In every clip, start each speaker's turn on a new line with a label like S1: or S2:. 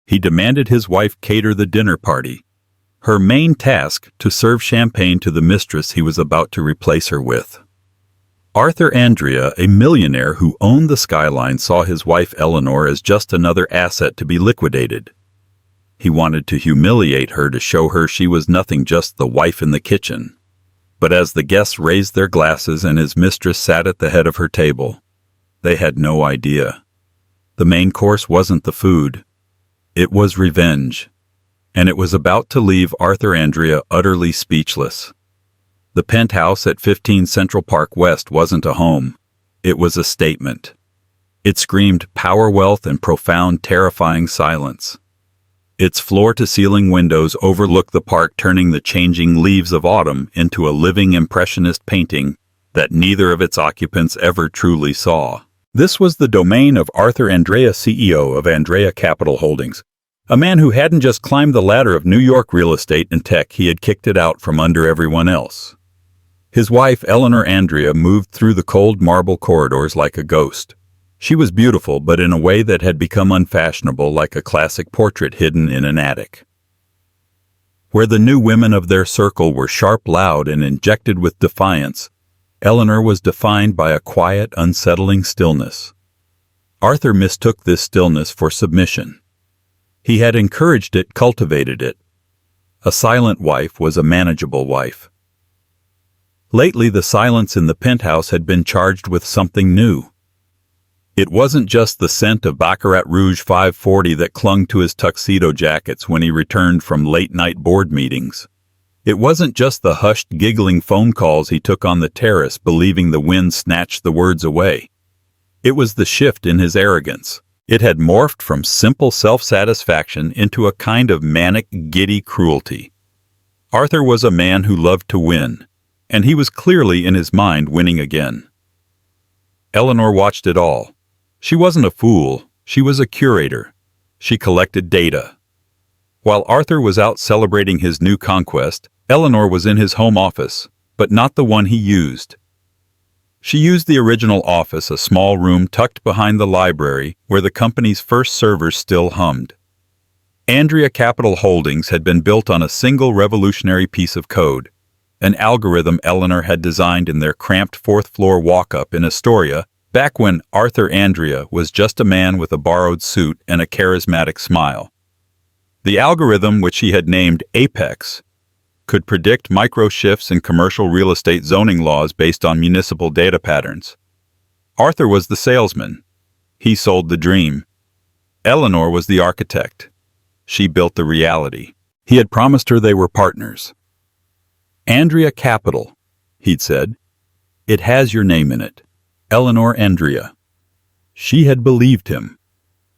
S1: He demanded his wife cater the dinner party. Her main task, to serve champagne to the mistress he was about to replace her with. Arthur Andrea, a millionaire who owned the skyline, saw his wife Eleanor as just another asset to be liquidated. He wanted to humiliate her to show her she was nothing, just the wife in the kitchen. But as the guests raised their glasses and his mistress sat at the head of her table, they had no idea. The main course wasn't the food. It was revenge. And it was about to leave Arthur Andrea utterly speechless. The penthouse at 15 Central Park West wasn't a home. It was a statement. It screamed power, wealth, and profound, terrifying silence. Its floor-to-ceiling windows overlooked the park, turning the changing leaves of autumn into a living impressionist painting that neither of its occupants ever truly saw. This was the domain of Arthur Andrea, CEO of Andrea Capital Holdings, a man who hadn't just climbed the ladder of New York real estate and tech, he had kicked it out from under everyone else. His wife, Eleanor Andrea, moved through the cold marble corridors like a ghost. She was beautiful, but in a way that had become unfashionable, like a classic portrait hidden in an attic. Where the new women of their circle were sharp, loud, and injected with defiance, Eleanor was defined by a quiet, unsettling stillness. Arthur mistook this stillness for submission. He had encouraged it, cultivated it. A silent wife was a manageable wife. Lately, the silence in the penthouse had been charged with something new. It wasn't just the scent of Baccarat Rouge 540 that clung to his tuxedo jackets when he returned from late-night board meetings. It wasn't just the hushed, giggling phone calls he took on the terrace, believing the wind snatched the words away. It was the shift in his arrogance. It had morphed from simple self-satisfaction into a kind of manic, giddy cruelty. Arthur was a man who loved to win, and he was clearly in his mind winning again. Eleanor watched it all. She wasn't a fool, she was a curator. She collected data. While Arthur was out celebrating his new conquest, Eleanor was in his home office, but not the one he used. She used the original office, a small room tucked behind the library where the company's first servers still hummed. Andrea Capital Holdings had been built on a single revolutionary piece of code, an algorithm Eleanor had designed in their cramped fourth-floor walk-up in Astoria back when Arthur Andrea was just a man with a borrowed suit and a charismatic smile. The algorithm, which he had named Apex, could predict micro-shifts in commercial real estate zoning laws based on municipal data patterns. Arthur was the salesman. He sold the dream. Eleanor was the architect. She built the reality. He had promised her they were partners. Andrea Capital, he'd said. It has your name in it. Eleanor Andrea. She had believed him.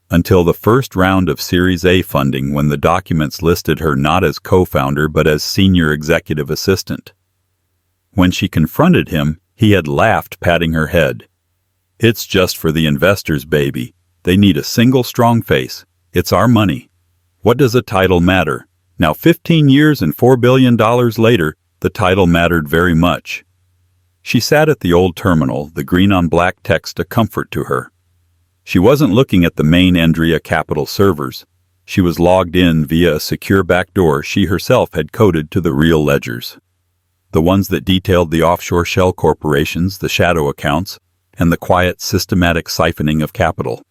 S1: Until the first round of Series A funding, when the documents listed her not as co-founder but as senior executive assistant. When she confronted him, he had laughed, patting her head. It's just for the investors, baby. They need a single strong face. It's our money. What does a title matter? Now 15 years and $4 billion later, the title mattered very much. She sat at the old terminal, the green-on-black text a comfort to her. She wasn't looking at the main Andrea Capital servers. She was logged in via a secure backdoor she herself had coded to the real ledgers. The ones that detailed the offshore shell corporations, the shadow accounts, and the quiet, systematic siphoning of capital.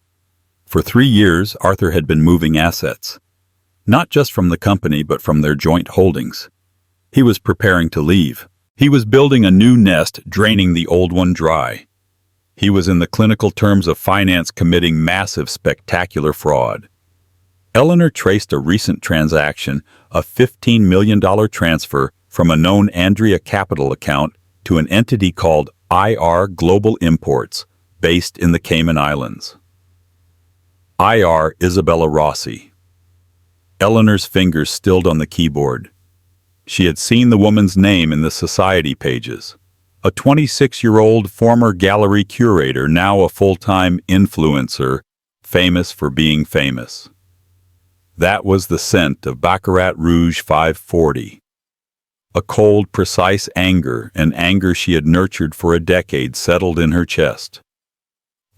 S1: For 3 years, Arthur had been moving assets. Not just from the company, but from their joint holdings. He was preparing to leave. He was building a new nest, draining the old one dry. He was, in the clinical terms of finance, committing massive, spectacular fraud. Eleanor traced a recent transaction, a $15 million transfer from a known Andrea Capital account to an entity called IR Global Imports, based in the Cayman Islands. IR Isabella Rossi. Eleanor's fingers stilled on the keyboard. She had seen the woman's name in the society pages. A 26-year-old former gallery curator, now a full-time influencer, famous for being famous. That was the scent of Baccarat Rouge 540. A cold, precise anger, an anger she had nurtured for a decade, settled in her chest.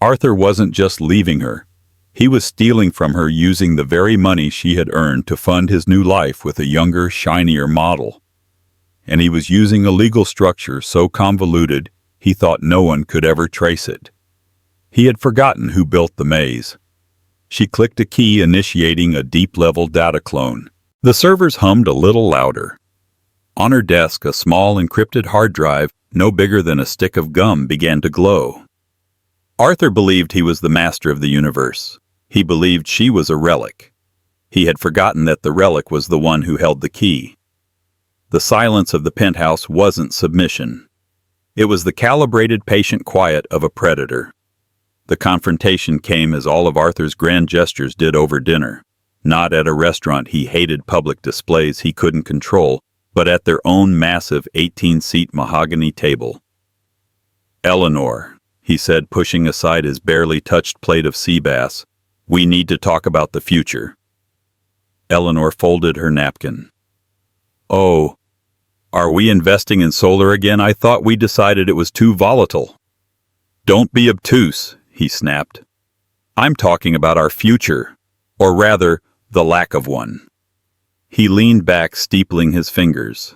S1: Arthur wasn't just leaving her. He was stealing from her using the very money she had earned to fund his new life with a younger, shinier model. And he was using a legal structure so convoluted he thought no one could ever trace it. He had forgotten who built the maze. She clicked a key initiating a deep-level data clone. The servers hummed a little louder. On her desk, a small encrypted hard drive, no bigger than a stick of gum, began to glow. Arthur believed he was the master of the universe. He believed she was a relic. He had forgotten that the relic was the one who held the key. The silence of the penthouse wasn't submission. It was the calibrated, patient quiet of a predator. The confrontation came as all of Arthur's grand gestures did over dinner. Not at a restaurant he hated public displays he couldn't control, but at their own massive 18-seat mahogany table. "Eleanor," he said, pushing aside his barely touched plate of sea bass, "we need to talk about the future." Eleanor folded her napkin. "Oh, are we investing in solar again? I thought we decided it was too volatile." "Don't be obtuse," he snapped. "I'm talking about our future, or rather, the lack of one." He leaned back, steepling his fingers.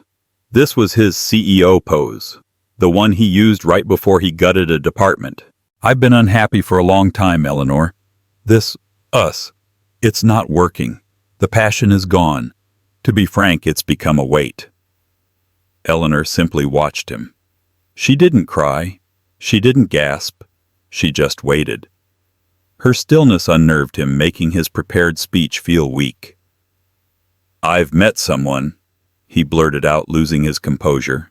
S1: This was his CEO pose, the one he used right before he gutted a department. "I've been unhappy for a long time, Eleanor. Us, it's not working. The passion is gone. To be frank, it's become a weight." Eleanor simply watched him. She didn't cry. She didn't gasp. She just waited. Her stillness unnerved him, making his prepared speech feel weak. "I've met someone," he blurted out, losing his composure.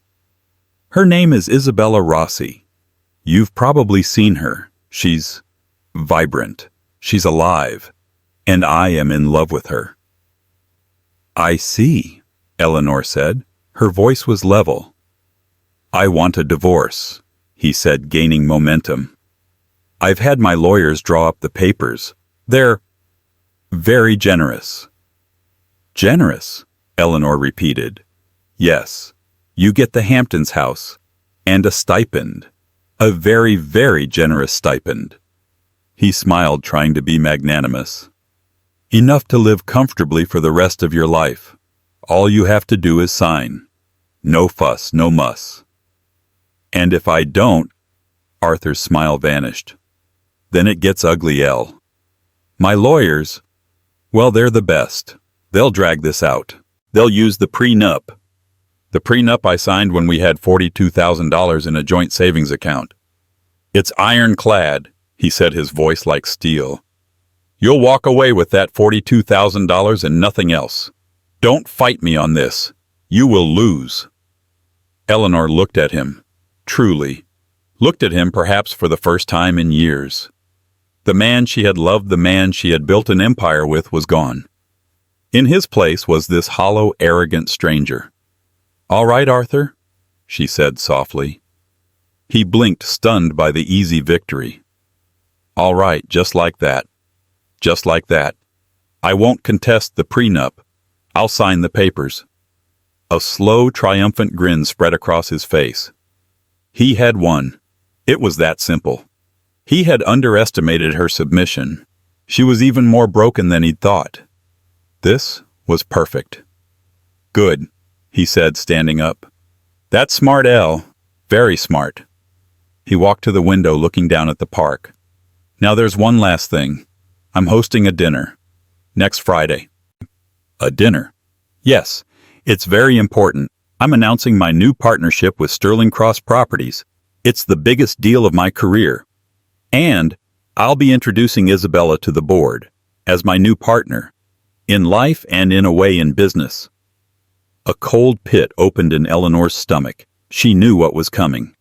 S1: "Her name is Isabella Rossi. You've probably seen her. She's vibrant. She's alive. And I am in love with her." "I see," Eleanor said. Her voice was level. "I want a divorce," he said, gaining momentum. "I've had my lawyers draw up the papers. They're very generous." "Generous?" Eleanor repeated. "Yes. You get the Hamptons house. And a stipend. A very, very generous stipend." He smiled, trying to be magnanimous. "Enough to live comfortably for the rest of your life. All you have to do is sign. No fuss, no muss." "And if I don't," Arthur's smile vanished. "Then it gets ugly, Elle. My lawyers, well, they're the best. They'll drag this out. They'll use the prenup. The prenup I signed when we had $42,000 in a joint savings account. It's ironclad," he said, his voice like steel. "You'll walk away with that $42,000 and nothing else. Don't fight me on this. You will lose." Eleanor looked at him, truly. Looked at him perhaps for the first time in years. The man she had loved, the man she had built an empire with, was gone. In his place was this hollow, arrogant stranger. "All right, Arthur," she said softly. He blinked, stunned by the easy victory. "All right, just like that. Just like that. I won't contest the prenup. I'll sign the papers." A slow, triumphant grin spread across his face. He had won. It was that simple. He had underestimated her submission. She was even more broken than he'd thought. This was perfect. "Good," he said, standing up. "That's smart, Elle. Very smart." He walked to the window, looking down at the park. "Now there's one last thing. I'm hosting a dinner. Next Friday." "A dinner?" "Yes. It's very important. I'm announcing my new partnership with Sterling Cross Properties. It's the biggest deal of my career. And I'll be introducing Isabella to the board as my new partner, in life and in a way in business." A cold pit opened in Eleanor's stomach. She knew what was coming.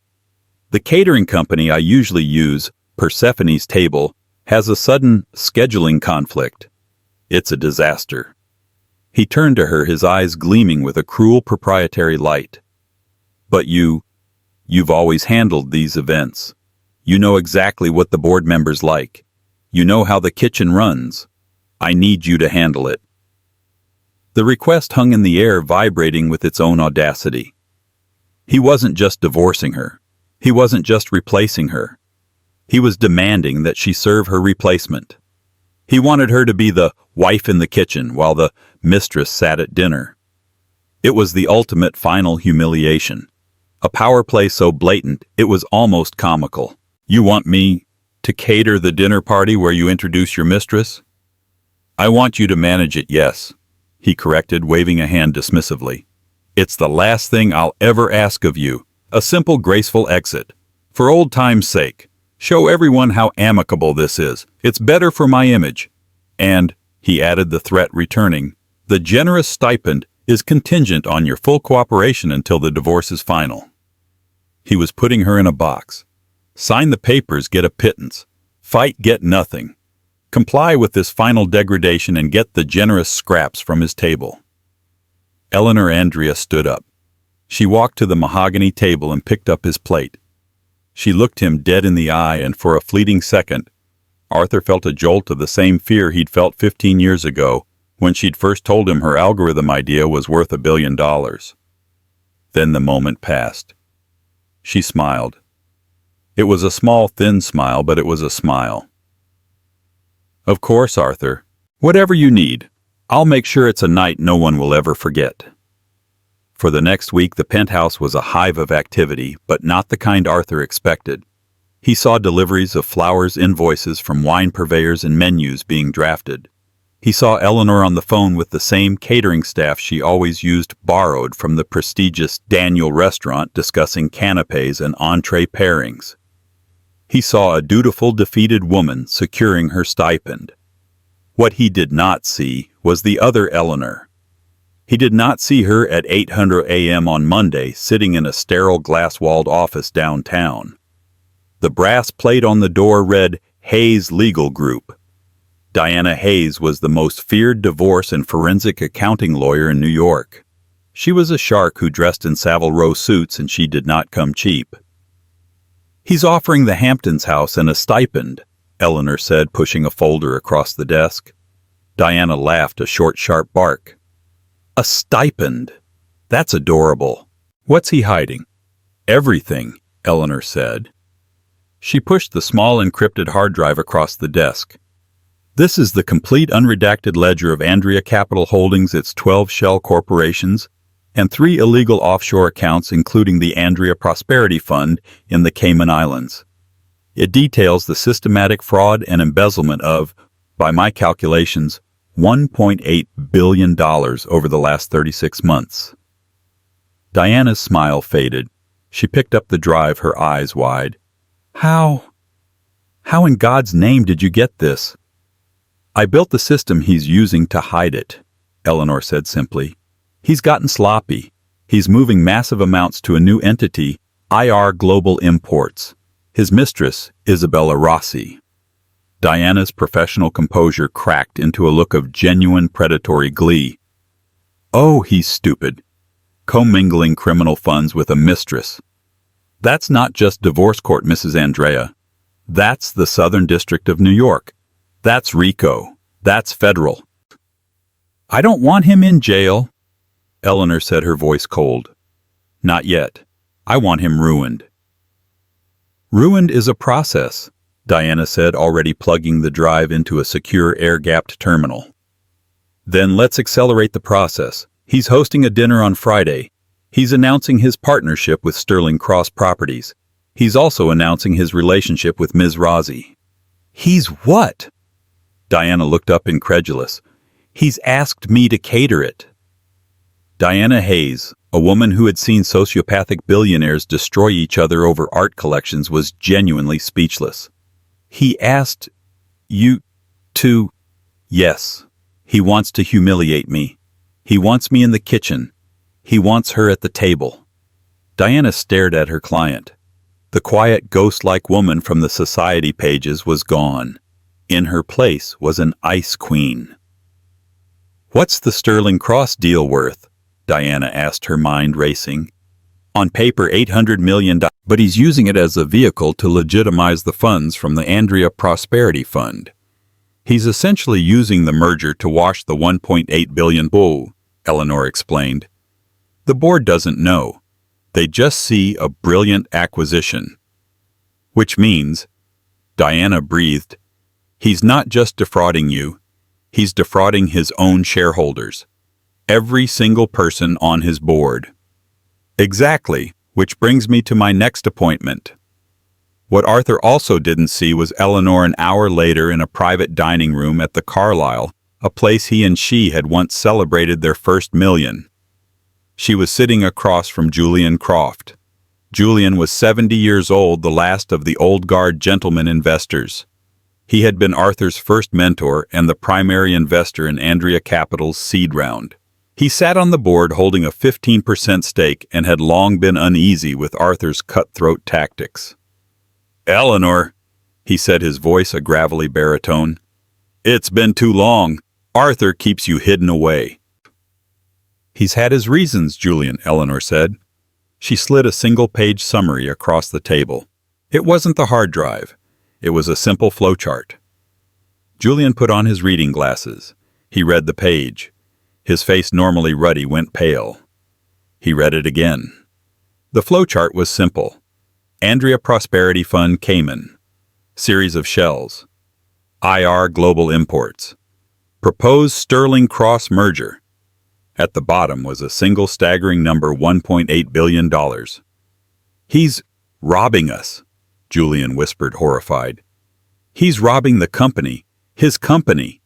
S1: "The catering company I usually use, Persephone's Table, has a sudden scheduling conflict. It's a disaster." He turned to her, his eyes gleaming with a cruel proprietary light. "But you've always handled these events. You know exactly what the board members like. You know how the kitchen runs. I need you to handle it." The request hung in the air, vibrating with its own audacity. He wasn't just divorcing her. He wasn't just replacing her. He was demanding that she serve her replacement. He wanted her to be the wife in the kitchen while the mistress sat at dinner. It was the ultimate final humiliation. A power play so blatant it was almost comical. You want me to cater the dinner party where you introduce your mistress? I want you to manage it, yes, he corrected, waving a hand dismissively. It's the last thing I'll ever ask of you. A simple, graceful exit. For old time's sake, show everyone how amicable this is. It's better for my image. And, he added, the threat returning, the generous stipend is contingent on your full cooperation until the divorce is final. He was putting her in a box. Sign the papers, get a pittance. Fight, get nothing. Comply with this final degradation and get the generous scraps from his table. Eleanor Andrea stood up. She walked to the mahogany table and picked up his plate. She looked him dead in the eye, and for a fleeting second, Arthur felt a jolt of the same fear he'd felt 15 years ago when she'd first told him her algorithm idea was worth $1 billion. Then the moment passed. She smiled. It was a small, thin smile, but it was a smile. Of course, Arthur. Whatever you need. I'll make sure it's a night no one will ever forget. For the next week, the penthouse was a hive of activity, but not the kind Arthur expected. He saw deliveries of flowers, invoices from wine purveyors, and menus being drafted. He saw Eleanor on the phone with the same catering staff she always used, borrowed from the prestigious Daniel restaurant, discussing canapes and entree pairings. He saw a dutiful, defeated woman securing her stipend. What he did not see was the other Eleanor. He did not see her at 8:00 a.m. on Monday, sitting in a sterile, glass-walled office downtown. The brass plate on the door read, Hayes Legal Group. Diana Hayes was the most feared divorce and forensic accounting lawyer in New York. She was a shark who dressed in Savile Row suits, and she did not come cheap. He's offering the Hamptons house and a stipend, Eleanor said, pushing a folder across the desk. Diana laughed, a short, sharp bark. A stipend? That's adorable. What's he hiding? Everything, Eleanor said. She pushed the small encrypted hard drive across the desk. This is the complete unredacted ledger of Andrea Capital Holdings, its 12 shell corporations, and 3 illegal offshore accounts, including the Andrea Prosperity Fund in the Cayman Islands. It details the systematic fraud and embezzlement of, by my calculations, $1.8 billion over the last 36 months. Diana's smile faded. She picked up the drive, her eyes wide. How in God's name did you get this? I built the system he's using to hide it, Eleanor said simply. He's gotten sloppy. He's moving massive amounts to a new entity, IR Global Imports. His mistress, Isabella Rossi. Diana's professional composure cracked into a look of genuine predatory glee. Oh, he's stupid. Commingling criminal funds with a mistress. That's not just divorce court, Mrs. Andrea. That's the Southern District of New York. That's RICO. That's federal. I don't want him in jail, Eleanor said, her voice cold. Not yet. I want him ruined. Ruined is a process, Diana said, already plugging the drive into a secure, air-gapped terminal. Then let's accelerate the process. He's hosting a dinner on Friday. He's announcing his partnership with Sterling Cross Properties. He's also announcing his relationship with Ms. Rossi. He's what? Diana looked up, incredulous. He's asked me to cater it. Diana Hayes, a woman who had seen sociopathic billionaires destroy each other over art collections, was genuinely speechless. He asked you to... Yes. He wants to humiliate me. He wants me in the kitchen. He wants her at the table. Diana stared at her client. The quiet, ghost-like woman from the society pages was gone. In her place was an ice queen. What's the Sterling Cross deal worth? Diana asked, her mind racing. On paper, $800 million, but he's using it as a vehicle to legitimize the funds from the Andrea Prosperity Fund. He's essentially using the merger to wash the $1.8 billion bull, Eleanor explained. The board doesn't know. They just see a brilliant acquisition. Which means, Diana breathed, He's not just defrauding you, he's defrauding his own shareholders. Every single person on his board. Exactly, which brings me to my next appointment. What Arthur also didn't see was Eleanor an hour later in a private dining room at the Carlisle, a place he and she had once celebrated their first million. She was sitting across from Julian Croft. Julian was 70 years old, the last of the old guard gentleman investors. He had been Arthur's first mentor and the primary investor in Andrea Capital's seed round. He sat on the board holding a 15% stake and had long been uneasy with Arthur's cutthroat tactics. "Eleanor," he said, his voice a gravelly baritone, "it's been too long. Arthur keeps you hidden away." "He's had his reasons, Julian," Eleanor said. She slid a single-page summary across the table. It wasn't the hard drive. It was a simple flowchart. Julian put on his reading glasses. He read the page. His face, normally ruddy, went pale. He read it again. The flowchart was simple. Andrea Prosperity Fund Cayman. Series of shells. IR Global Imports. Proposed Sterling Cross merger. At the bottom was a single staggering number, $1.8 billion. "He's robbing us," Julian whispered, horrified. "He's robbing the company. His company."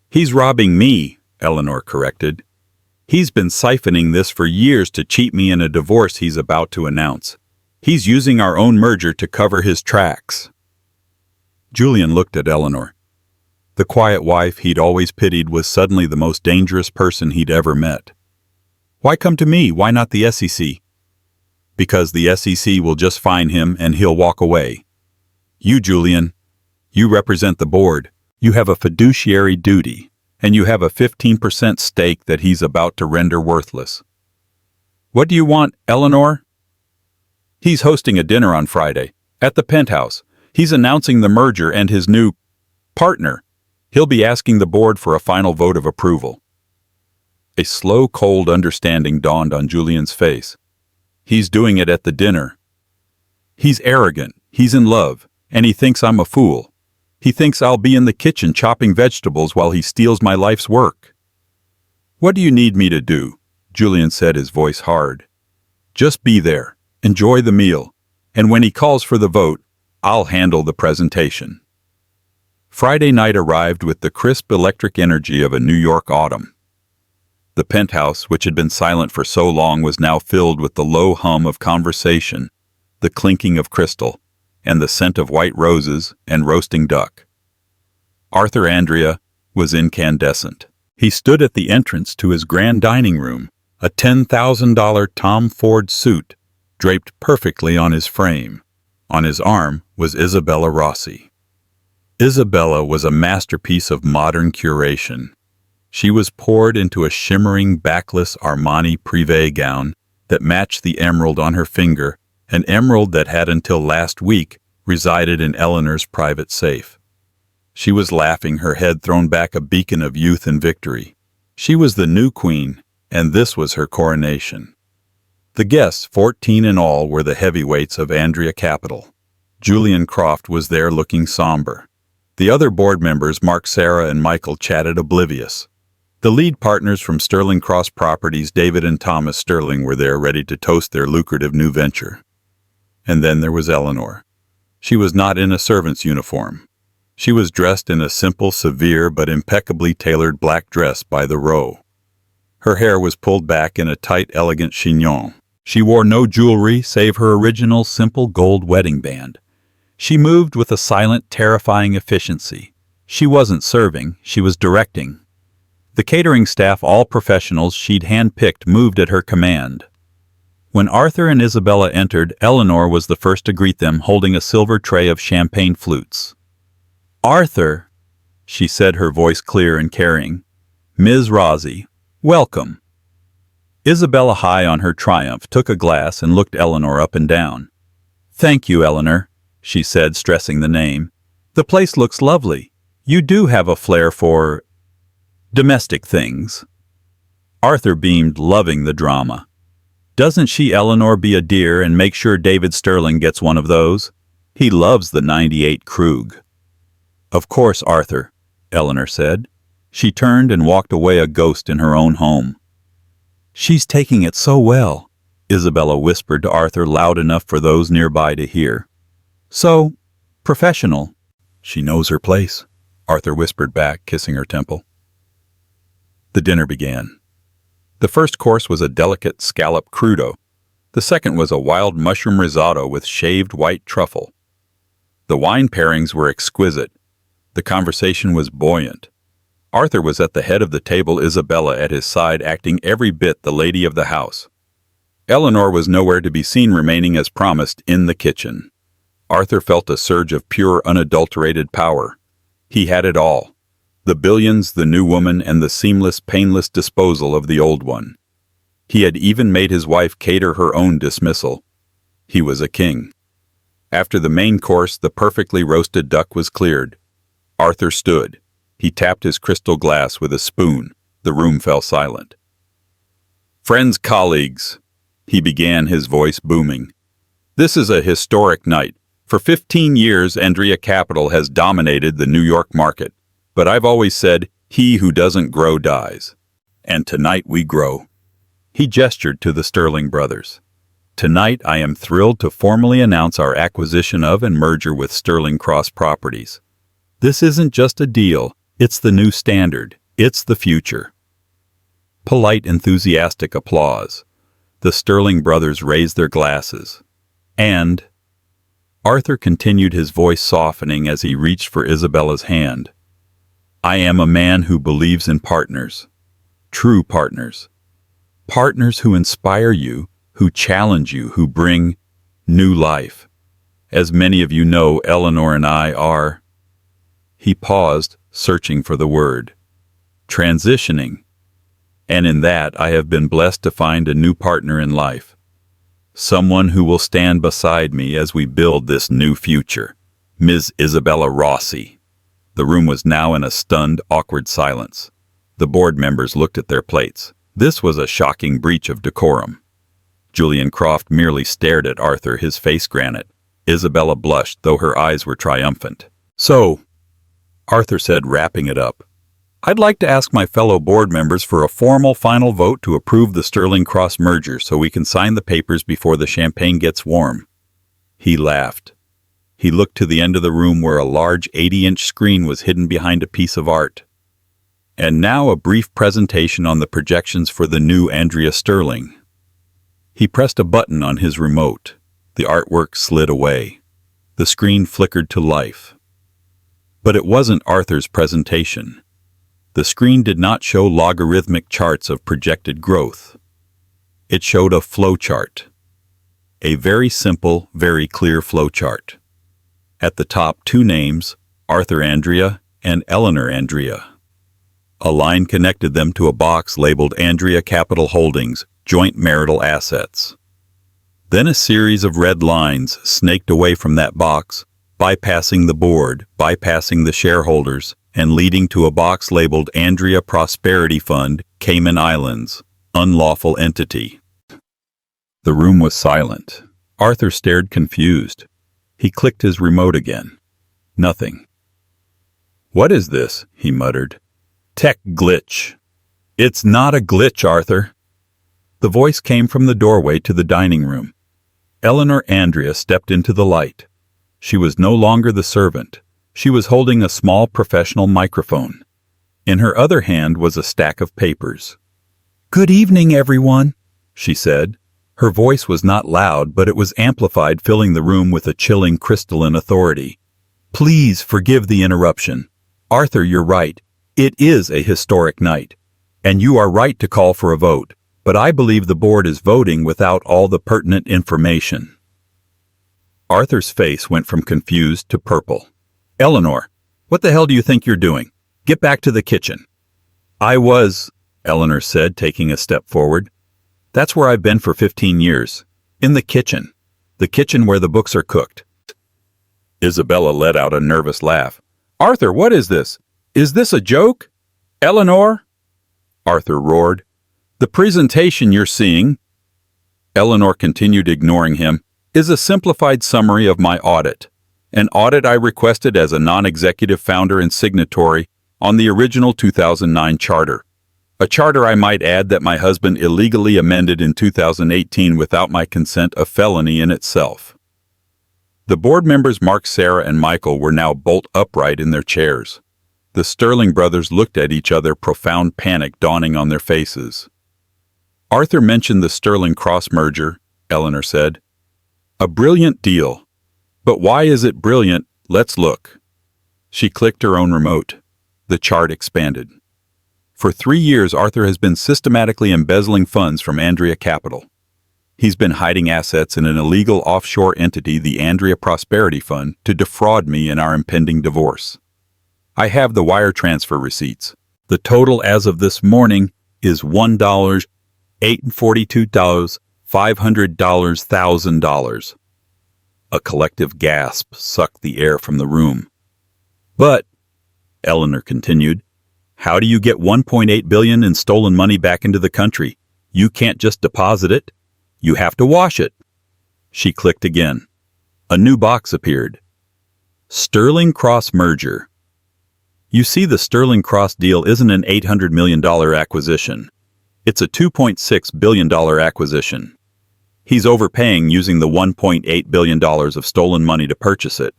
S1: "He's robbing me," Eleanor corrected. "He's been siphoning this for years to cheat me in a divorce he's about to announce. He's using our own merger to cover his tracks." Julian looked at Eleanor. The quiet wife he'd always pitied was suddenly the most dangerous person he'd ever met. "Why come to me? Why not the SEC?" "Because the SEC will just fine him and he'll walk away. You, Julian, you represent the board. You have a fiduciary duty, and you have a 15% stake that he's about to render worthless." "What do you want, Eleanor?" "He's hosting a dinner on Friday, at the Penthouse. He's announcing the merger and his new partner. He'll be asking the board for a final vote of approval." A slow, cold understanding dawned on Julian's face. "He's doing it at the dinner. He's arrogant, he's in love, and he thinks I'm a fool. He thinks I'll be in the kitchen chopping vegetables while he steals my life's work." "What do you need me to do?" Julian said, his voice hard. "Just be there, enjoy the meal, and when he calls for the vote, I'll handle the presentation." Friday night arrived with the crisp electric energy of a New York autumn. The Penthouse, which had been silent for so long, was now filled with the low hum of conversation, the clinking of crystal, and the scent of white roses and roasting duck. Arthur Andrea was incandescent. He stood at the entrance to his grand dining room, a $10,000 Tom Ford suit draped perfectly on his frame. On his arm was Isabella Rossi. Isabella was a masterpiece of modern curation. She was poured into a shimmering backless Armani privé gown that matched the emerald on her finger, an emerald that had until last week resided in Eleanor's private safe. She was laughing, her head thrown back, a beacon of youth and victory. She was the new queen, and this was her coronation. The guests, 14 in all, were the heavyweights of Andrea Capital. Julian Croft was there looking somber. The other board members, Mark, Sarah, and Michael, chatted oblivious. The lead partners from Sterling Cross Properties, David and Thomas Sterling, were there ready to toast their lucrative new venture. And then there was Eleanor. She was not in a servant's uniform. She was dressed in a simple, severe, but impeccably tailored black dress by the row. Her hair was pulled back in a tight, elegant chignon. She wore no jewelry save her original simple gold wedding band. She moved with a silent, terrifying efficiency. She wasn't serving, she was directing. The catering staff, all professionals she'd handpicked, moved at her command. When Arthur and Isabella entered, Eleanor was the first to greet them, holding a silver tray of champagne flutes. "Arthur," she said, her voice clear and caring. "Ms. Rossi, welcome." Isabella, high on her triumph, took a glass and looked Eleanor up and down. "Thank you, Eleanor," she said, stressing the name. "The place looks lovely. You do have a flair for domestic things." Arthur beamed, loving the drama. "Doesn't she, Eleanor? Be a dear and make sure David Sterling gets one of those. He loves the '98 Krug." Of course, Arthur, Eleanor said. She turned and walked away a ghost in her own home. She's taking it so well, Isabella whispered to Arthur loud enough for those nearby to hear. So professional. She knows her place, Arthur whispered back, kissing her temple. The dinner began. The first course was a delicate scallop crudo. The second was a wild mushroom risotto with shaved white truffle. The wine pairings were exquisite. The conversation was buoyant. Arthur was at the head of the table, Isabella at his side, acting every bit the lady of the house. Eleanor was nowhere to be seen, remaining as promised in the kitchen. Arthur felt a surge of pure, unadulterated power. He had it all. The billions, the new woman, and the seamless, painless disposal of the old one. He had even made his wife cater her own dismissal. He was a king. After the main course, the perfectly roasted duck was cleared. Arthur stood. He tapped his crystal glass with a spoon. The room fell silent. "Friends, colleagues," he began, his voice booming. "This is a historic night. For 15 years, Andrea Capital has dominated the New York market. But I've always said, he who doesn't grow dies. And tonight we grow." He gestured to the Sterling brothers. "Tonight I am thrilled to formally announce our acquisition of and merger with Sterling Cross Properties. This isn't just a deal, it's the new standard, it's the future." Polite, enthusiastic applause. The Sterling brothers raised their glasses. And Arthur continued, his voice softening as he reached for Isabella's hand. "I am a man who believes in partners. True partners. Partners who inspire you, who challenge you, who bring new life. As many of you know, Eleanor and I are—" He paused, searching for the word. "Transitioning. And in that I have been blessed to find a new partner in life. Someone who will stand beside me as we build this new future. Ms. Isabella Rossi." The room was now in a stunned, awkward silence. The board members looked at their plates. This was a shocking breach of decorum. Julian Croft merely stared at Arthur, his face granite. Isabella blushed, though her eyes were triumphant. "So," Arthur said, wrapping it up, "I'd like to ask my fellow board members for a formal final vote to approve the Sterling Cross merger so we can sign the papers before the champagne gets warm." He laughed. He looked to the end of the room where a large 80-inch screen was hidden behind a piece of art. "And now a brief presentation on the projections for the new Andrea Sterling." He pressed a button on his remote. The artwork slid away. The screen flickered to life. But it wasn't Arthur's presentation. The screen did not show logarithmic charts of projected growth. It showed a flowchart. A very simple, very clear flowchart. At the top, two names, Arthur Andrea and Eleanor Andrea. A line connected them to a box labeled Andrea Capital Holdings, Joint Marital Assets. Then a series of red lines snaked away from that box, bypassing the board, bypassing the shareholders, and leading to a box labeled Andrea Prosperity Fund, Cayman Islands, Unlawful Entity. The room was silent. Arthur stared confused. He clicked his remote again. Nothing. "What is this?" he muttered. "Tech glitch." "It's not a glitch, Arthur." The voice came from the doorway to the dining room. Eleanor Andrea stepped into the light. She was no longer the servant. She was holding a small professional microphone. In her other hand was a stack of papers. "Good evening, everyone," she said. Her voice was not loud, but it was amplified, filling the room with a chilling, crystalline authority. "Please forgive the interruption. Arthur, you're right. It is a historic night. And you are right to call for a vote, but I believe the board is voting without all the pertinent information." Arthur's face went from confused to purple. "Eleanor, what the hell do you think you're doing? Get back to the kitchen." "I was," Eleanor said, taking a step forward. "That's where I've been for 15 years. In the kitchen. The kitchen where the books are cooked." Isabella let out a nervous laugh. "Arthur, what is this? Is this a joke? Eleanor?" Arthur roared. "The presentation you're seeing," Eleanor continued, ignoring him, "is a simplified summary of my audit. An audit I requested as a non-executive founder and signatory on the original 2009 charter. A charter, I might add, that my husband illegally amended in 2018 without my consent, a felony in itself. The board members Mark, Sarah, and Michael were now bolt upright in their chairs. The Sterling brothers looked at each other, profound panic dawning on their faces. Arthur mentioned the Sterling Cross merger, Eleanor said. A brilliant deal. But why is it brilliant? Let's look. She clicked her own remote. The chart expanded. For 3 years, Arthur has been systematically embezzling funds from Andrea Capital. He's been hiding assets in an illegal offshore entity, the Andrea Prosperity Fund, to defraud me in our impending divorce. I have the wire transfer receipts. The total as of this morning is $1,842,500,000. A collective gasp sucked the air from the room. But, Eleanor continued, how do you get $1.8 billion in stolen money back into the country? You can't just deposit it. You have to wash it. She clicked again. A new box appeared. Sterling Cross merger. You see, the Sterling Cross deal isn't an $800 million acquisition. It's a $2.6 billion acquisition. He's overpaying using the $1.8 billion of stolen money to purchase it.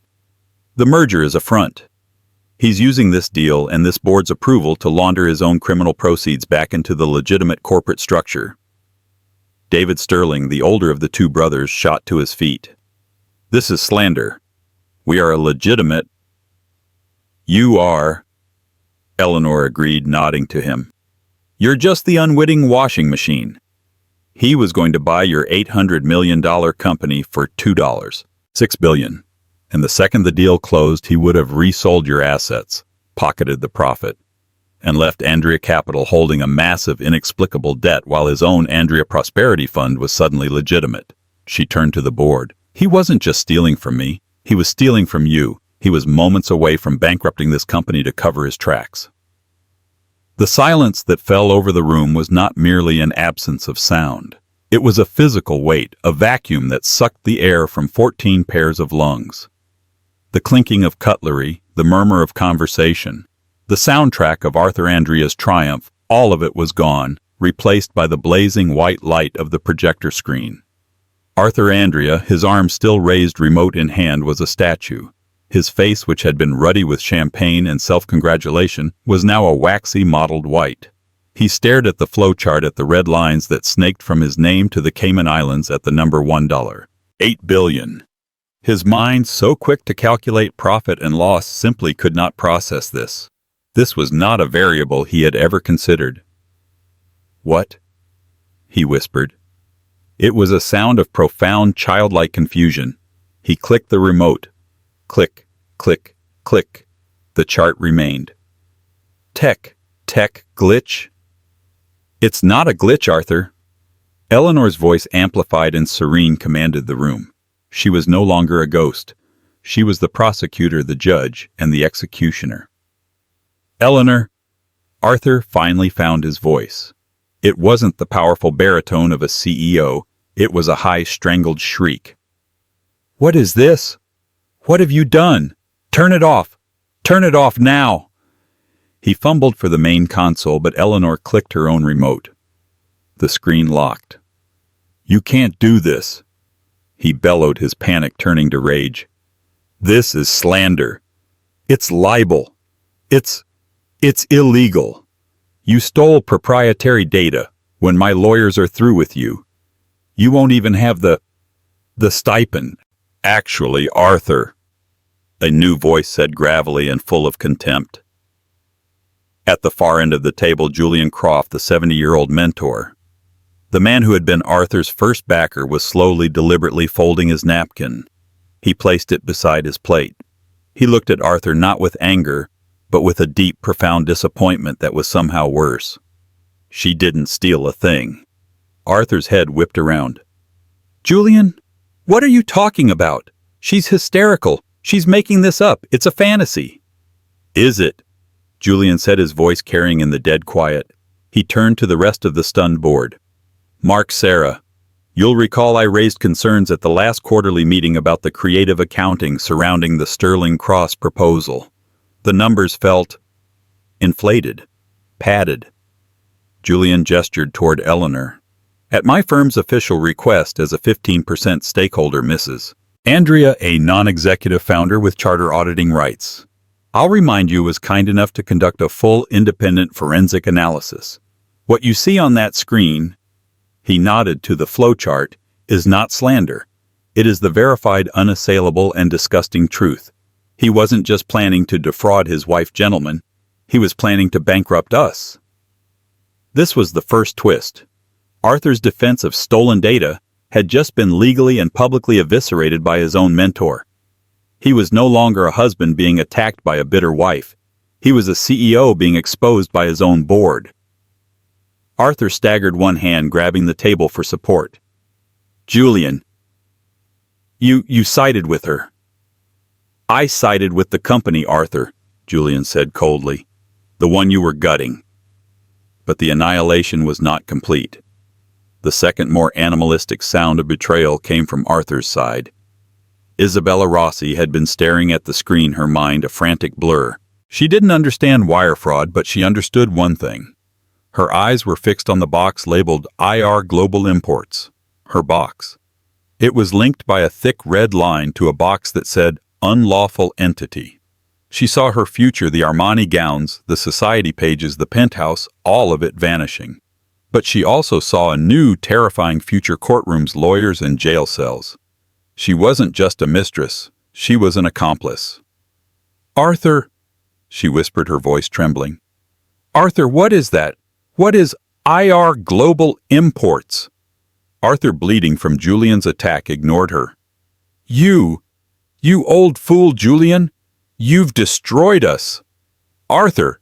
S1: The merger is a front. He's using this deal and this board's approval to launder his own criminal proceeds back into the legitimate corporate structure. David Sterling, the older of the two brothers, shot to his feet. This is slander. We are a legitimate... You are... Eleanor agreed, nodding to him. You're just the unwitting washing machine. He was going to buy your $800 million company for $2, $6 billion. And the second the deal closed, he would have resold your assets, pocketed the profit, and left Andrea Capital holding a massive, inexplicable debt while his own Andrea Prosperity Fund was suddenly legitimate. She turned to the board. He wasn't just stealing from me. He was stealing from you. He was moments away from bankrupting this company to cover his tracks. The silence that fell over the room was not merely an absence of sound. It was a physical weight, a vacuum that sucked the air from 14 pairs of lungs. The clinking of cutlery, the murmur of conversation, the soundtrack of Arthur Andrea's triumph, all of it was gone, replaced by the blazing white light of the projector screen. Arthur Andrea, his arm still raised remote in hand, was a statue. His face, which had been ruddy with champagne and self-congratulation, was now a waxy mottled white. He stared at the flowchart, at the red lines that snaked from his name to the Cayman Islands at the number $1. $8 billion. His mind, so quick to calculate profit and loss, simply could not process this. This was not a variable he had ever considered. What? He whispered. It was a sound of profound, childlike confusion. He clicked the remote. Click, click, click. The chart remained. Tech glitch? It's not a glitch, Arthur. Eleanor's voice, amplified and serene, commanded the room. She was no longer a ghost. She was the prosecutor, the judge, and the executioner. Eleanor. Arthur finally found his voice. It wasn't the powerful baritone of a CEO. It was a high, strangled shriek. What is this? What have you done? Turn it off! Turn it off now! He fumbled for the main console, but Eleanor clicked her own remote. The screen locked. You can't do this, he bellowed, his panic turning to rage. This is slander. It's libel. It's illegal. You stole proprietary data. When my lawyers are through with you, you won't even have the stipend. Actually, Arthur, a new voice said gravelly and full of contempt. At the far end of the table, Julian Croft, the 70-year-old mentor, the man who had been Arthur's first backer, was slowly, deliberately folding his napkin. He placed it beside his plate. He looked at Arthur not with anger, but with a deep, profound disappointment that was somehow worse. She didn't steal a thing. Arthur's head whipped around. Julian, what are you talking about? She's hysterical. She's making this up. It's a fantasy. Is it? Julian said, his voice carrying in the dead quiet. He turned to the rest of the stunned board. Mark, Sarah, You'll recall I raised concerns at the last quarterly meeting about the creative accounting surrounding the Sterling Cross proposal. The numbers felt inflated, padded. Julian gestured toward Eleanor. At my firm's official request as a 15% stakeholder, Mrs. Andrea, a non-executive founder with charter auditing rights. I'll remind you, was kind enough to conduct a full independent forensic analysis. What you see on that screen, he nodded to the flowchart, is not slander. It is the verified, unassailable, and disgusting truth. He wasn't just planning to defraud his wife, gentlemen. He was planning to bankrupt us. This was the first twist. Arthur's defense of stolen data had just been legally and publicly eviscerated by his own mentor. He was no longer a husband being attacked by a bitter wife. He was a CEO being exposed by his own board. Arthur staggered, one hand grabbing the table for support. Julian, you sided with her. I sided with the company, Arthur, Julian said coldly. The one you were gutting. But the annihilation was not complete. The second, more animalistic sound of betrayal came from Arthur's side. Isabella Rossi had been staring at the screen, her mind a frantic blur. She didn't understand wire fraud, but she understood one thing. Her eyes were fixed on the box labeled IR Global Imports. Her box. It was linked by a thick red line to a box that said Unlawful Entity. She saw her future, the Armani gowns, the society pages, the penthouse, all of it vanishing. But she also saw a new, terrifying future: courtrooms, lawyers, and jail cells. She wasn't just a mistress, she was an accomplice. Arthur, she whispered, her voice trembling. Arthur, what is that? What is IR Global Imports? Arthur, bleeding from Julian's attack, ignored her. You old fool, Julian! You've destroyed us! Arthur!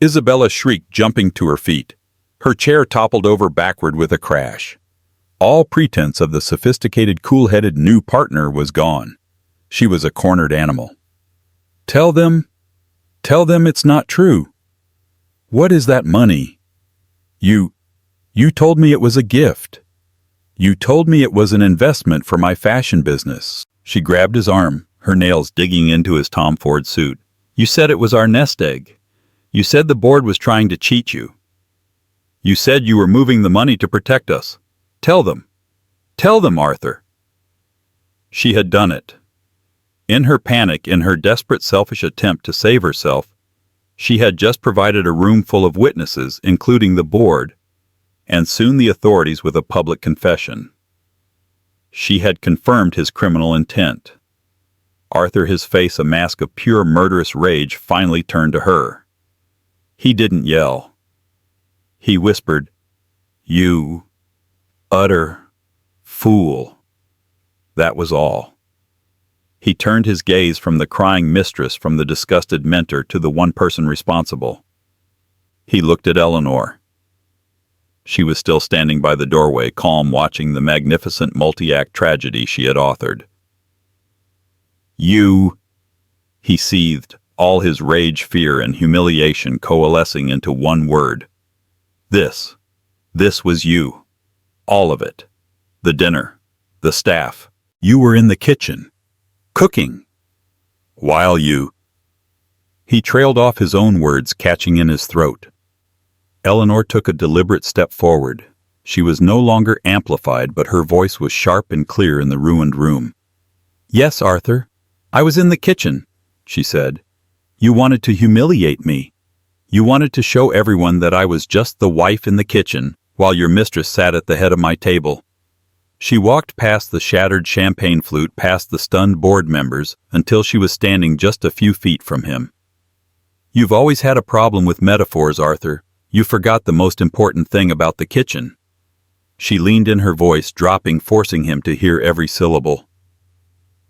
S1: Isabella shrieked, jumping to her feet. Her chair toppled over backward with a crash. All pretense of the sophisticated, cool-headed new partner was gone. She was a cornered animal. Tell them it's not true. What is that money? You told me it was a gift. You told me it was an investment for my fashion business. She grabbed his arm, her nails digging into his Tom Ford suit. You said it was our nest egg. You said the board was trying to cheat you. You said you were moving the money to protect us. Tell them. Tell them, Arthur. She had done it. In her panic, in her desperate, selfish attempt to save herself, she had just provided a room full of witnesses, including the board, and soon the authorities, with a public confession. She had confirmed his criminal intent. Arthur, his face a mask of pure murderous rage, finally turned to her. He didn't yell. He whispered, You utter fool. That was all. He turned his gaze from the crying mistress, from the disgusted mentor, to the one person responsible. He looked at Eleanor. She was still standing by the doorway, calm, watching the magnificent multi-act tragedy she had authored. You, he seethed, all his rage, fear, and humiliation coalescing into one word. This was you. All of it. The dinner. The staff. You were in the kitchen. Cooking. While you... He trailed off his own words, catching in his throat. Eleanor took a deliberate step forward. She was no longer amplified, but her voice was sharp and clear in the ruined room. Yes, Arthur. I was in the kitchen, she said. You wanted to humiliate me. You wanted to show everyone that I was just the wife in the kitchen, while your mistress sat at the head of my table. She walked past the shattered champagne flute, past the stunned board members, until she was standing just a few feet from him. You've always had a problem with metaphors, Arthur. You forgot the most important thing about the kitchen. She leaned in, her voice dropping, forcing him to hear every syllable.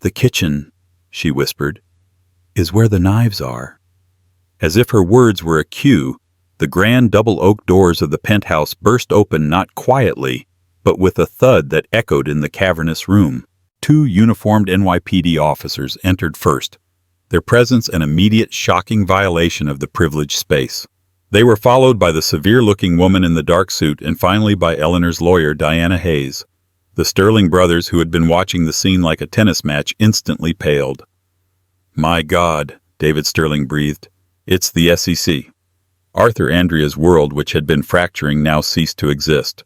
S1: The kitchen, she whispered, is where the knives are. As if her words were a cue, the grand double oak doors of the penthouse burst open, not quietly, but with a thud that echoed in the cavernous room. 2 uniformed NYPD officers entered first, their presence an immediate, shocking violation of the privileged space. They were followed by the severe-looking woman in the dark suit, and finally by Eleanor's lawyer, Diana Hayes. The Sterling brothers, who had been watching the scene like a tennis match, instantly paled. "My God," David Sterling breathed. "It's the SEC." Arthur Andrea's world, which had been fracturing, now ceased to exist.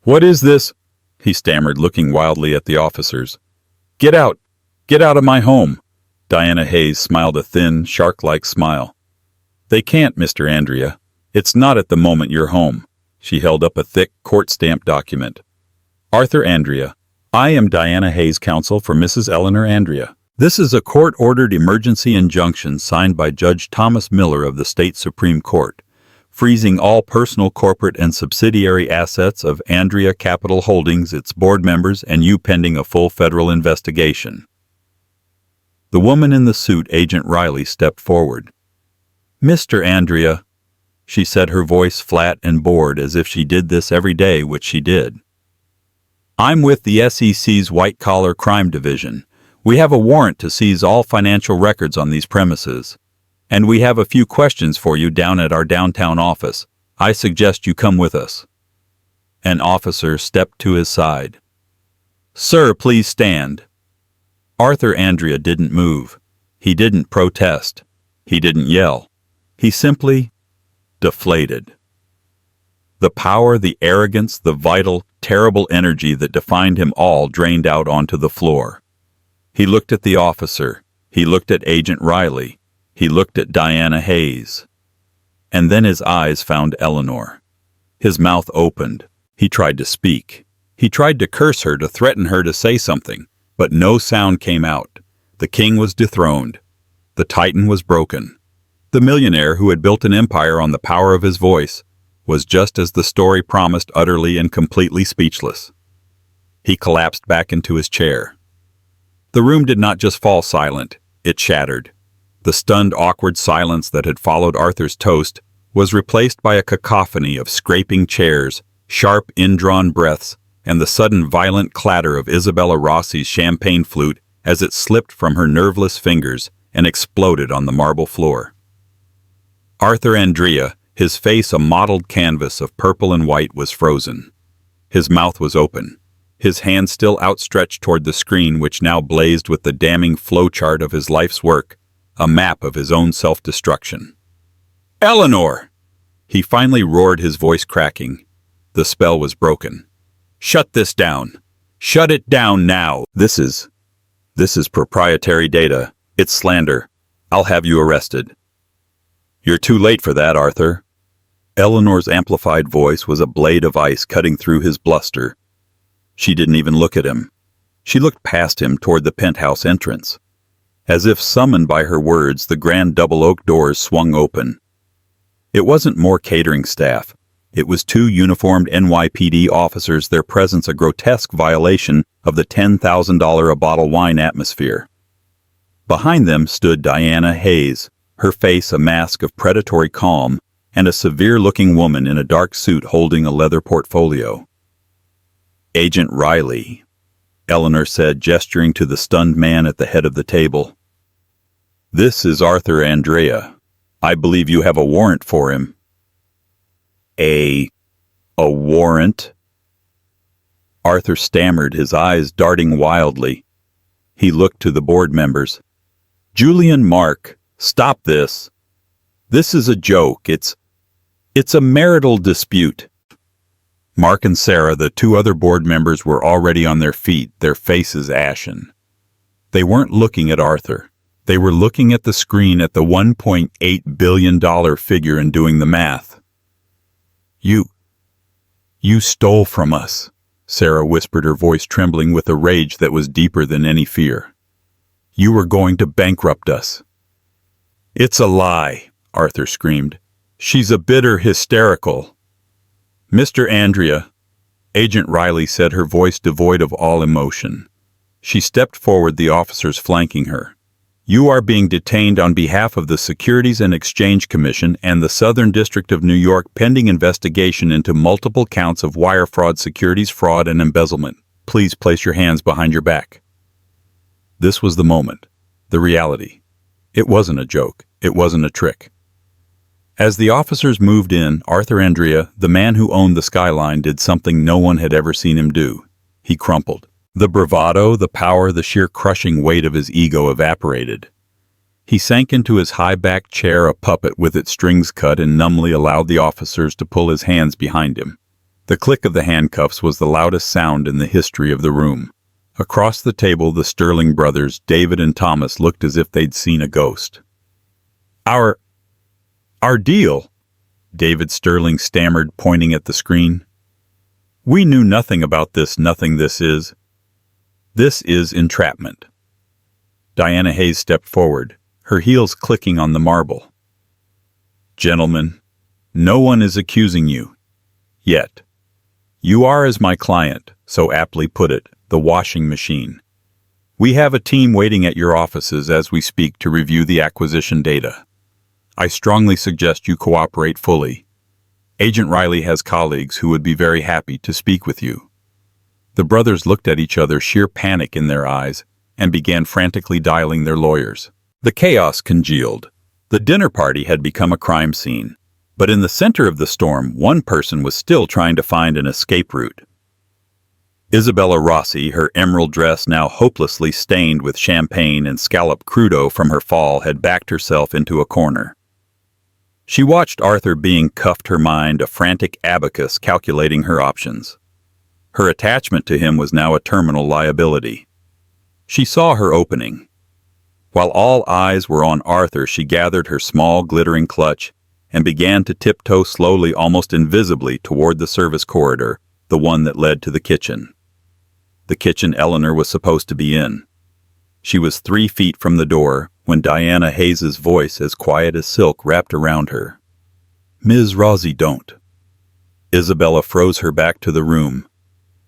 S1: "What is this?" he stammered, looking wildly at the officers. "Get out! Get out of my home!" Diana Hayes smiled a thin, shark-like smile. "They can't, Mr. Andrea. It's not at the moment you're home." She held up a thick, court-stamped document. "Arthur Andrea, I am Diana Hayes, counsel for Mrs. Eleanor Andrea. This is a court-ordered emergency injunction signed by Judge Thomas Miller of the State Supreme Court, freezing all personal, corporate, and subsidiary assets of Andrea Capital Holdings, its board members, and you pending a full federal investigation." The woman in the suit, Agent Riley, stepped forward. "Mr. Andrea," she said, her voice flat and bored, as if she did this every day, which she did. "I'm with the SEC's White-Collar Crime Division. We have a warrant to seize all financial records on these premises, and we have a few questions for you down at our downtown office. I suggest you come with us." An officer stepped to his side. "Sir, please stand." Arthur Andrea didn't move. He didn't protest. He didn't yell. He simply deflated. The power, the arrogance, the vital, terrible energy that defined him all drained out onto the floor. He looked at the officer. He looked at Agent Riley. He looked at Diana Hayes. And then his eyes found Eleanor. His mouth opened. He tried to speak. He tried to curse her, to threaten her to say something, but no sound came out. The king was dethroned. The titan was broken. The millionaire, who had built an empire on the power of his voice, was, just as the story promised, utterly and completely speechless. He collapsed back into his chair. The room did not just fall silent, it shattered. The stunned, awkward silence that had followed Arthur's toast was replaced by a cacophony of scraping chairs, sharp, indrawn breaths, and the sudden violent clatter of Isabella Rossi's champagne flute as it slipped from her nerveless fingers and exploded on the marble floor. Arthur Andrea, his face a mottled canvas of purple and white, was frozen. His mouth was open, his hand still outstretched toward the screen, which now blazed with the damning flowchart of his life's work, a map of his own self-destruction. "Eleanor!" He finally roared, his voice cracking. The spell was broken. "Shut this down. Shut it down now. This is proprietary data. It's slander. I'll have you arrested." "You're too late for that, Arthur." Eleanor's amplified voice was a blade of ice cutting through his bluster. She didn't even look at him. She looked past him toward the penthouse entrance. As if summoned by her words, the grand double oak doors swung open. It wasn't more catering staff. It was two uniformed NYPD officers, their presence a grotesque violation of the $10,000 a bottle wine atmosphere. Behind them stood Diana Hayes, her face a mask of predatory calm, and a severe-looking woman in a dark suit holding a leather portfolio. "Agent Riley," Eleanor said, gesturing to the stunned man at the head of the table. "This is Arthur Andrea. I believe you have a warrant for him." A warrant?" Arthur stammered, his eyes darting wildly. He looked to the board members. "Julian, Mark, stop this. This is a joke. It's a marital dispute." Mark and Sarah, the two other board members, were already on their feet, their faces ashen. They weren't looking at Arthur. They were looking at the screen, at the $1.8 billion figure, and doing the math. You stole from us," Sarah whispered, her voice trembling with a rage that was deeper than any fear. "You were going to bankrupt us." "It's a lie," Arthur screamed. "She's a bitter, hysterical." "Mr. Andrea," Agent Riley said, her voice devoid of all emotion. She stepped forward, the officers flanking her. "You are being detained on behalf of the Securities and Exchange Commission and the Southern District of New York, pending investigation into multiple counts of wire fraud, securities fraud, and embezzlement. Please place your hands behind your back." This was the moment, the reality. It wasn't a joke. It wasn't a trick. As the officers moved in, Arthur Andrea, the man who owned the skyline, did something no one had ever seen him do. he crumpled. The bravado, the power, the sheer crushing weight of his ego evaporated. He sank into his high-backed chair, a puppet with its strings cut, and numbly allowed the officers to pull his hands behind him. The click of the handcuffs was the loudest sound in the history of the room. Across the table, the Sterling brothers, David and Thomas, looked as if they'd seen a ghost. Our deal, David Sterling stammered, pointing at the screen. We knew nothing about this, nothing. This is entrapment. Diana Hayes stepped forward, her heels clicking on the marble. Gentlemen, no one is accusing you. Yet. You are, as my client so aptly put it, the washing machine. We have a team waiting at your offices as we speak to review the acquisition data. I strongly suggest you cooperate fully. Agent Riley has colleagues who would be very happy to speak with you. The brothers looked at each other, sheer panic in their eyes, and began frantically dialing their lawyers. The chaos congealed. The dinner party had become a crime scene. But in the center of the storm, one person was still trying to find an escape route. Isabella Rossi, her emerald dress now hopelessly stained with champagne and scalloped crudo from her fall, had backed herself into a corner. She watched Arthur being cuffed, her mind a frantic abacus calculating her options. Her attachment to him was now a terminal liability. She saw her opening. While all eyes were on Arthur, she gathered her small, glittering clutch and began to tiptoe slowly, almost invisibly, toward the service corridor, the one that led to the kitchen. The kitchen Eleanor was supposed to be in. She was 3 feet from the door when Diana Hayes's voice, as quiet as silk, wrapped around her. Ms. Rossi, don't. Isabella froze her back to the room.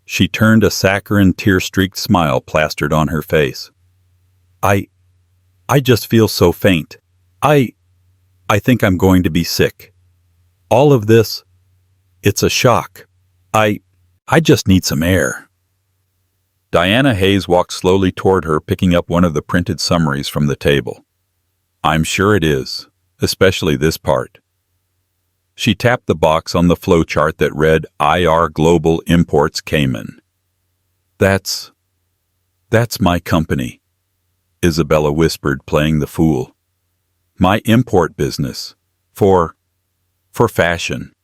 S1: She turned, a saccharine, tear-streaked smile plastered on her face. I just feel so faint. I think I'm going to be sick. All of this, it's a shock. I just need some air. Diana Hayes walked slowly toward her, picking up one of the printed summaries from the table. I'm sure it is, especially this part. She tapped the box on the flowchart that read IR Global Imports Cayman. That's my company, Isabella whispered, playing the fool. My import business. For fashion.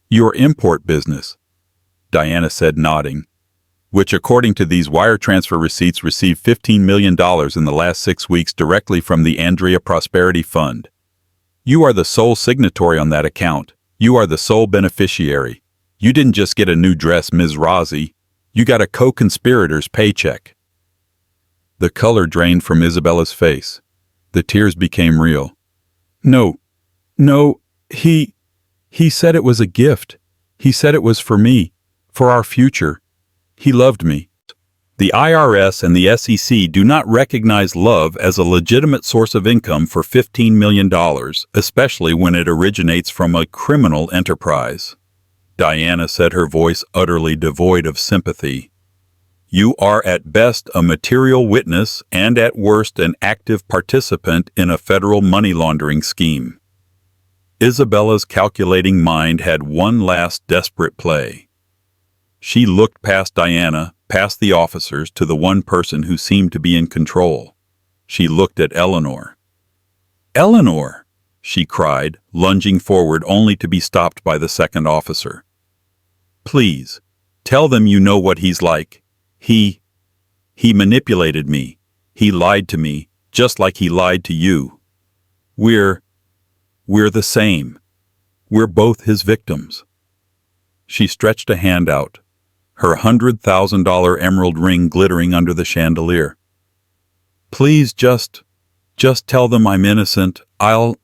S1: Your import business, Diana said, nodding, which according to these wire transfer receipts received $15 million in the last 6 weeks directly from the Andrea Prosperity Fund. You are the sole signatory on that account. You are the sole beneficiary. You didn't just get a new dress, Ms. Rossi. You got a co-conspirator's paycheck. The color drained from Isabella's face. The tears became real. No, he said it was a gift. He said it was for me, for our future. He loved me. The IRS and the SEC do not recognize love as a legitimate source of income for $15 million, especially when it originates from a criminal enterprise. Diana said, her voice utterly devoid of sympathy. You are at best a material witness and at worst an active participant in a federal money laundering scheme. Isabella's calculating mind had one last desperate play. She looked past Diana, past the officers, to the one person who seemed to be in control. She looked at Eleanor. Eleanor, she cried, lunging forward only to be stopped by the second officer. Please, tell them you know what he's like. He manipulated me. He lied to me, just like he lied to you. We're the same. We're both his victims. She stretched a hand out, her $100,000 emerald ring glittering under the chandelier. Please just tell them I'm innocent. I'll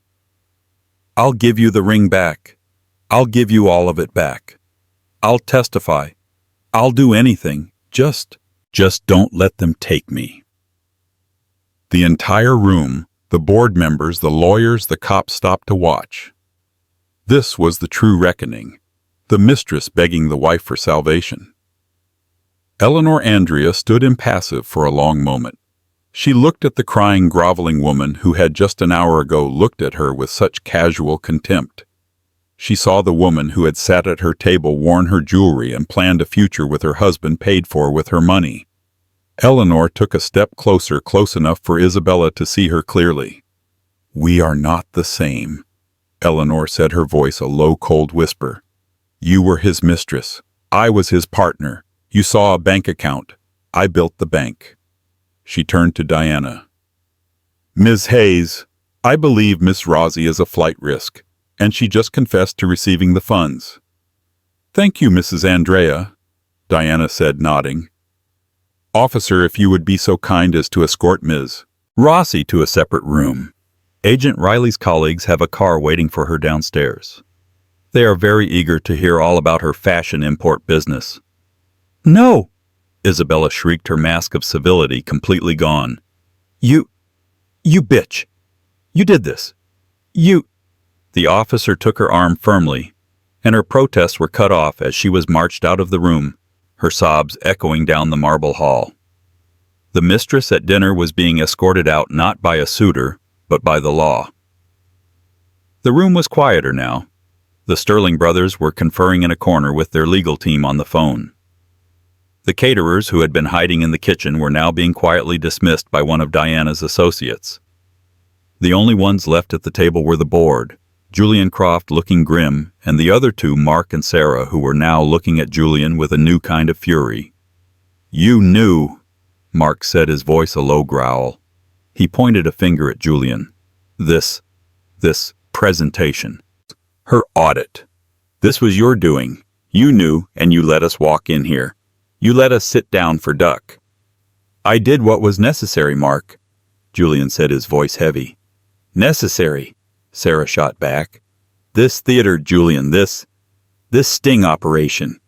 S1: give you the ring back. I'll give you all of it back. I'll testify. I'll do anything. Just don't let them take me. The entire room, the board members, the lawyers, the cops stopped to watch. This was the true reckoning, the mistress begging the wife for salvation. Eleanor Andrea stood impassive for a long moment. She looked at the crying, groveling woman who had just an hour ago looked at her with such casual contempt. She saw the woman who had sat at her table worn her jewelry and planned a future with her husband paid for with her money. Eleanor took a step closer, close enough for Isabella to see her clearly. "We are not the same," Eleanor said, her voice a low, cold whisper. "You were his mistress. I was his partner. You saw a bank account. I built the bank." She turned to Diana. "Ms. Hayes, I believe Miss Rosie is a flight risk, and she just confessed to receiving the funds." "Thank you, Mrs. Andrea," Diana said, nodding. "Officer, if you would be so kind as to escort Ms. Rosie to a separate room. Agent Riley's colleagues have a car waiting for her downstairs. They are very eager to hear all about her fashion import business." "No!" Isabella shrieked, her mask of civility completely gone. You bitch! You did this! You—" The officer took her arm firmly, and her protests were cut off as she was marched out of the room, her sobs echoing down the marble hall. The mistress at dinner was being escorted out not by a suitor, but by the law. The room was quieter now. The Sterling brothers were conferring in a corner with their legal team on the phone. The caterers who had been hiding in the kitchen were now being quietly dismissed by one of Diana's associates. The only ones left at the table were the board, Julian Croft looking grim, and the other two, Mark and Sarah, who were now looking at Julian with a new kind of fury. "You knew," Mark said, his voice a low growl. He pointed a finger at Julian. This presentation. Her audit. This was your doing. You knew, and you let us walk in here. You let us sit down for duck." "I did what was necessary, Mark," Julian said, his voice heavy. "Necessary," Sarah shot back. "This theater, Julian, this sting operation.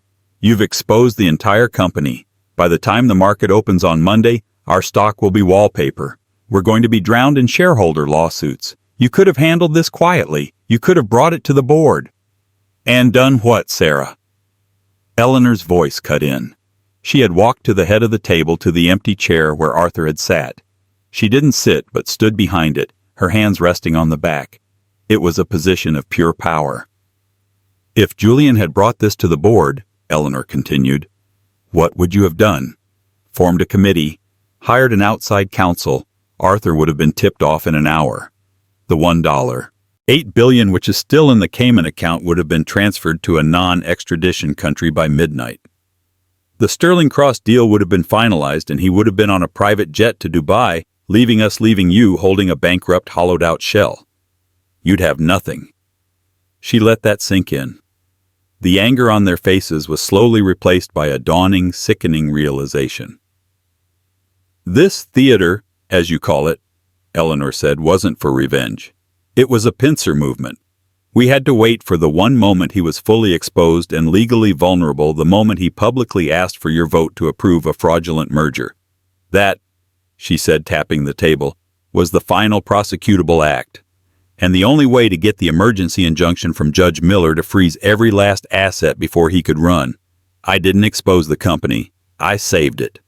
S1: You've exposed the entire company. By the time the market opens on Monday, our stock will be wallpaper. We're going to be drowned in shareholder lawsuits. You could have handled this quietly. You could have brought it to the board." "And done what, Sarah?" Eleanor's voice cut in. She had walked to the head of the table, to the empty chair where Arthur had sat. She didn't sit, but stood behind it, her hands resting on the back. It was a position of pure power. "If Julian had brought this to the board," Eleanor continued, "what would you have done? Formed a committee, hired an outside counsel. Arthur would have been tipped off in an hour. The $1.8 billion which is still in the Cayman account would have been transferred to a non-extradition country by midnight. The Sterling Cross deal would have been finalized, and he would have been on a private jet to Dubai, leaving you holding a bankrupt, hollowed-out shell. You'd have nothing." She let that sink in. The anger on their faces was slowly replaced by a dawning, sickening realization. "This theater, as you call it," Eleanor said, "wasn't for revenge. It was a pincer movement. We had to wait for the one moment he was fully exposed and legally vulnerable, the moment he publicly asked for your vote to approve a fraudulent merger. That," she said, tapping the table, "was the final prosecutable act. And the only way to get the emergency injunction from Judge Miller to freeze every last asset before he could run. I didn't expose the company. I saved it."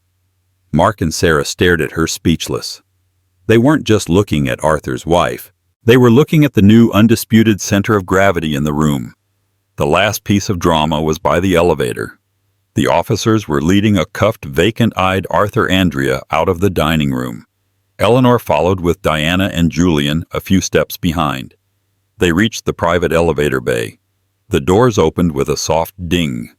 S1: Mark and Sarah stared at her, speechless. They weren't just looking at Arthur's wife. They were looking at the new undisputed center of gravity in the room. The last piece of drama was by the elevator. The officers were leading a cuffed, vacant-eyed Arthur Andrea out of the dining room. Eleanor followed with Diana and Julian a few steps behind. They reached the private elevator bay. The doors opened with a soft ding.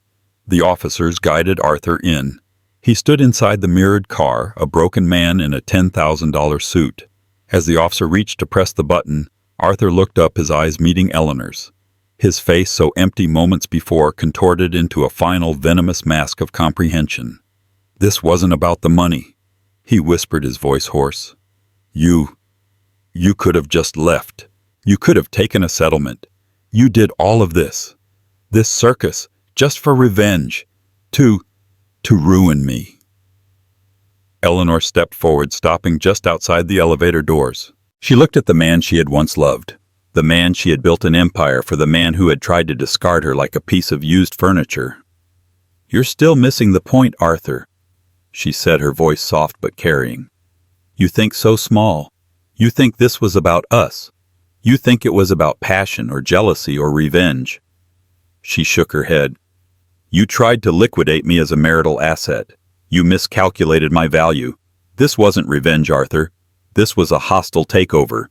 S1: The officers guided Arthur in. He stood inside the mirrored car, a broken man in a $10,000 suit. As the officer reached to press the button, Arthur looked up, his eyes meeting Eleanor's. His face, so empty moments before, contorted into a final venomous mask of comprehension. "This wasn't about the money," he whispered, his voice hoarse. You could have just left. You could have taken a settlement. You did all of this circus, just for revenge, to ruin me." Eleanor stepped forward, stopping just outside the elevator doors. She looked at the man she had once loved, the man she had built an empire for, the man who had tried to discard her like a piece of used furniture. "You're still missing the point, Arthur," she said, her voice soft but carrying. "You think so small. You think this was about us. You think it was about passion or jealousy or revenge." She shook her head. "You tried to liquidate me as a marital asset. You miscalculated my value. This wasn't revenge, Arthur. This was a hostile takeover.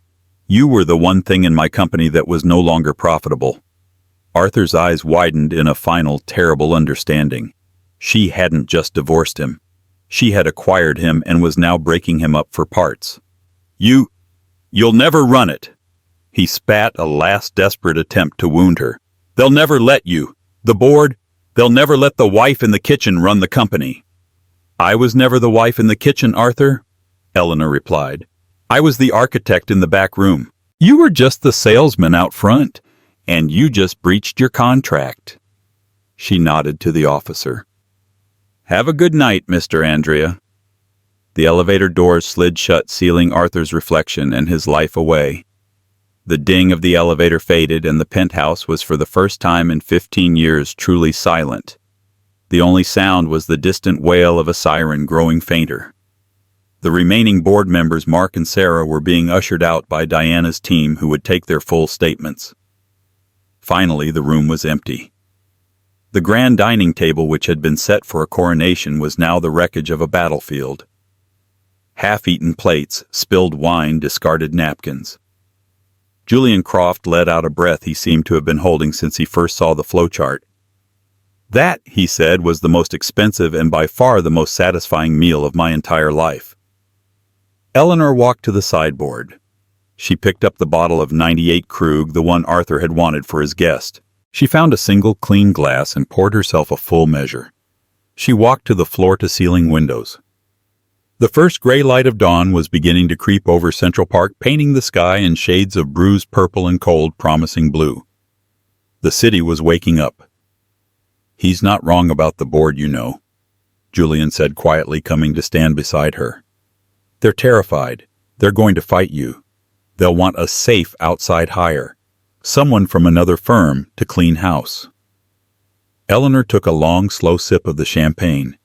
S1: You were the one thing in my company that was no longer profitable." Arthur's eyes widened in a final, terrible understanding. She hadn't just divorced him. She had acquired him and was now breaking him up for parts. You'll never run it." He spat a last desperate attempt to wound her. "They'll never let you. The board, they'll never let the wife in the kitchen run the company." "I was never the wife in the kitchen, Arthur," Eleanor replied. "I was the architect in the back room. You were just the salesman out front, and you just breached your contract." She nodded to the officer. "Have a good night, Mr. Andrea." The elevator doors slid shut, sealing Arthur's reflection and his life away. The ding of the elevator faded, and the penthouse was for the first time in 15 years truly silent. The only sound was the distant wail of a siren growing fainter. The remaining board members, Mark and Sarah, were being ushered out by Diana's team, who would take their full statements. Finally, the room was empty. The grand dining table, which had been set for a coronation, was now the wreckage of a battlefield. Half-eaten plates, spilled wine, discarded napkins. Julian Croft let out a breath he seemed to have been holding since he first saw the flowchart. "That," he said, "was the most expensive and by far the most satisfying meal of my entire life." Eleanor walked to the sideboard. She picked up the bottle of 98 Krug, the one Arthur had wanted for his guest. She found a single clean glass and poured herself a full measure. She walked to the floor-to-ceiling windows. The first gray light of dawn was beginning to creep over Central Park, painting the sky in shades of bruised purple and cold, promising blue. The city was waking up. "He's not wrong about the board, you know," Julian said quietly, coming to stand beside her. "They're terrified. They're going to fight you. They'll want a safe outside hire, someone from another firm to clean house." Eleanor took a long, slow sip of the champagne.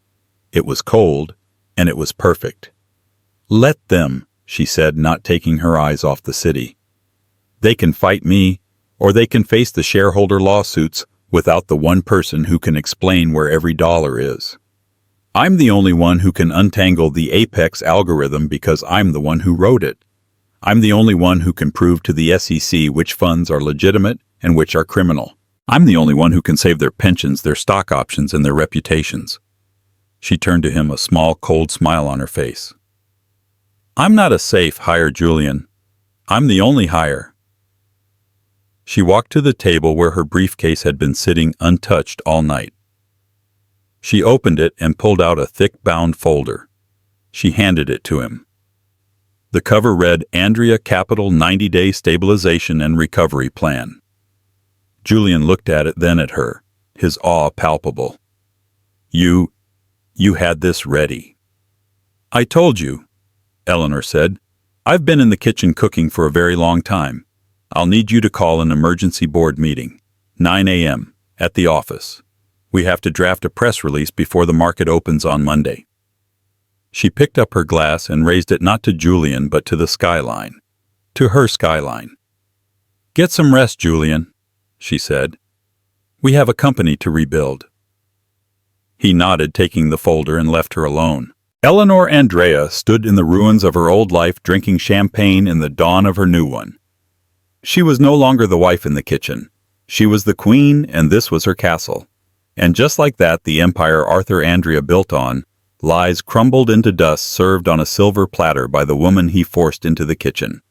S1: It was cold, and it was perfect. "Let them," she said, not taking her eyes off the city. "They can fight me, or they can face the shareholder lawsuits without the one person who can explain where every dollar is. I'm the only one who can untangle the Apex algorithm because I'm the one who wrote it. I'm the only one who can prove to the SEC which funds are legitimate and which are criminal. I'm the only one who can save their pensions, their stock options, and their reputations." She turned to him, a small, cold smile on her face. "I'm not a safe hire, Julian. I'm the only hire." She walked to the table where her briefcase had been sitting untouched all night. She opened it and pulled out a thick bound folder. She handed it to him. The cover read, "Andrea Capital 90-Day Stabilization and Recovery Plan." Julian looked at it, then at her, his awe palpable. You had this ready." "I told you," Eleanor said. "I've been in the kitchen cooking for a very long time. I'll need you to call an emergency board meeting, 9 a.m., at the office. We have to draft a press release before the market opens on Monday." She picked up her glass and raised it not to Julian but to the skyline, to her skyline. "Get some rest, Julian," she said. "We have a company to rebuild." He nodded, taking the folder, and left her alone. Eleanor Andrea stood in the ruins of her old life, drinking champagne in the dawn of her new one. She was no longer the wife in the kitchen. She was the queen, and this was her castle. And just like that, the empire Arthur Andrea built on lies crumbled into dust, served on a silver platter by the woman he forced into the kitchen.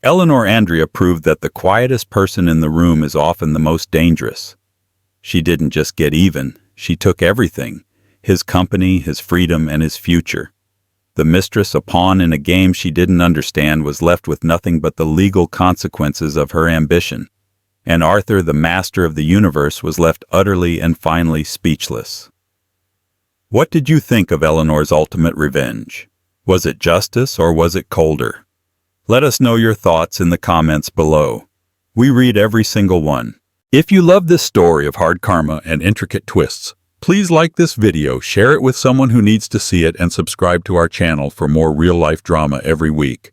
S1: Eleanor Andrea proved that the quietest person in the room is often the most dangerous. She didn't just get even. She took everything, his company, his freedom, and his future. The mistress, a pawn in a game she didn't understand, was left with nothing but the legal consequences of her ambition. And Arthur, the master of the universe, was left utterly and finally speechless. What did you think of Eleanor's ultimate revenge? Was it justice or was it colder? Let us know your thoughts in the comments below. We read every single one. If you love this story of hard karma and intricate twists, please like this video, share it with someone who needs to see it, and subscribe to our channel for more real-life drama every week.